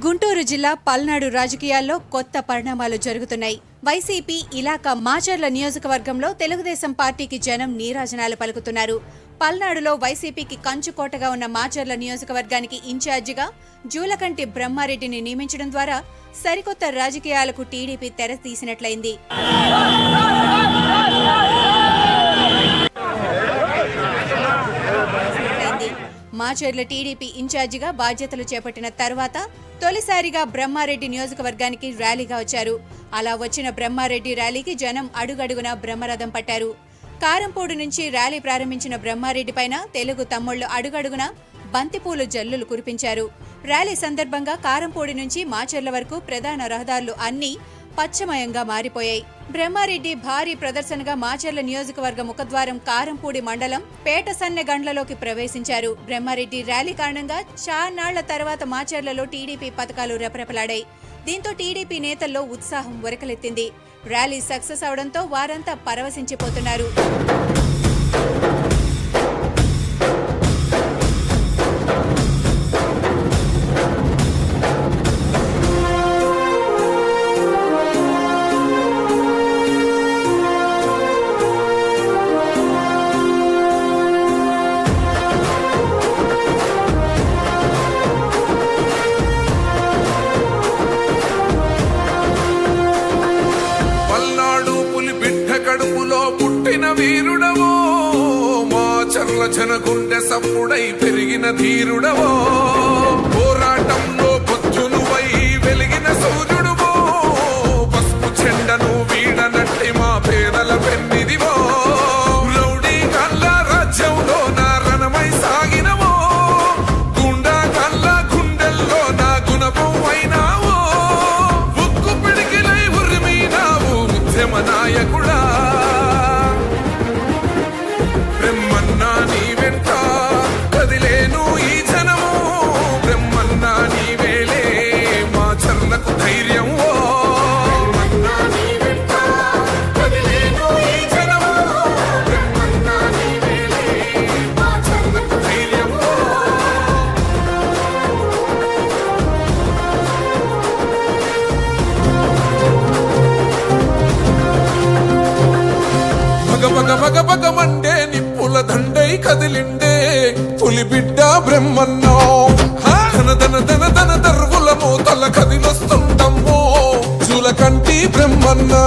గుంటూరు జిల్లా పల్నాడు రాజకీయాల్లో కొత్త పరిణామాలు జరుగుతున్నాయి. వైసీపీ ఇలాకా మాచర్ల నియోజకవర్గంలో తెలుగుదేశం పార్టీకి జనం నీరాజనాలు పలుకుతున్నారు. పల్నాడులో వైసీపీకి కంచుకోటగా ఉన్న మాచర్ల నియోజకవర్గానికి ఇన్ఛార్జిగా జూలకంటి బ్రహ్మారెడ్డిని నియమించడం ద్వారా సరికొత్త రాజకీయాలకు టీడీపీ తెర తీసినట్లయింది. మాచర్ల టీడీపీ ఇన్ఛార్జిగా బాధ్యతలు చేపట్టిన తర్వాత తొలిసారిగా బ్రహ్మారెడ్డి నియోజకవర్గానికి ర్యాలీగా వచ్చారు. అలా వచ్చిన బ్రహ్మారెడ్డి ర్యాలీకి జనం అడుగడుగునా బ్రహ్మరథం పట్టారు. కారంపూడి నుంచి ర్యాలీ ప్రారంభించిన బ్రహ్మారెడ్డి పైన తెలుగు తమ్ముళ్లు అడుగడుగునా బంతిపూలు జల్లులు కురిపించారు. ర్యాలీ సందర్భంగా కారంపూడి నుంచి మాచర్ల వరకు ప్రధాన రహదారులు అన్నీ పచ్చమయంగా మారిపోయాయి. బ్రహ్మారెడ్డి భారీ ప్రదర్శనగా మాచర్ల నియోజకవర్గ ముఖద్వారం కారంపూడి మండలం పేటసన్నెగండ్లలోకి ప్రవేశించారు. బ్రహ్మారెడ్డి ర్యాలీ కారణంగా చాన్నాళ్ల తర్వాత మాచర్లలో టీడీపీ పథకాలు రెపరెపలాడాయి. దీంతో టీడీపీ నేతల్లో ఉత్సాహం ఉరకలెత్తింది. ర్యాలీ సక్సెస్ అవడంతో వారంతా పరవశించిపోతున్నారు. వీరుడవో మాచర్ల జనగుండె సప్పుడై పెరిగిన ధీరుడవో పోరాటంలో పొద్దునువై వెలిగిన సూర్యుడువో పసుపు చెండను వీడనట్టి మా పేదల పెన్నిదివో రౌడీ గల్ల రాజ్యంలో నా రణమై సాగినవో గుండా గల్ల గుండెల్లో నా గుణపం అయినావో ఉక్కు పిడికిలై ఉరిమినావు ఉద్యమ నాయకుడా భగభగమండే నిప్పుల దండై కదిలిండే పులిబిడ్డ బ్రహ్మన్నో ధన ధన ధన ధన దర్వుల మోతల కదిలొస్తుండమ్మో జూలకంటి బ్రహ్మన్నా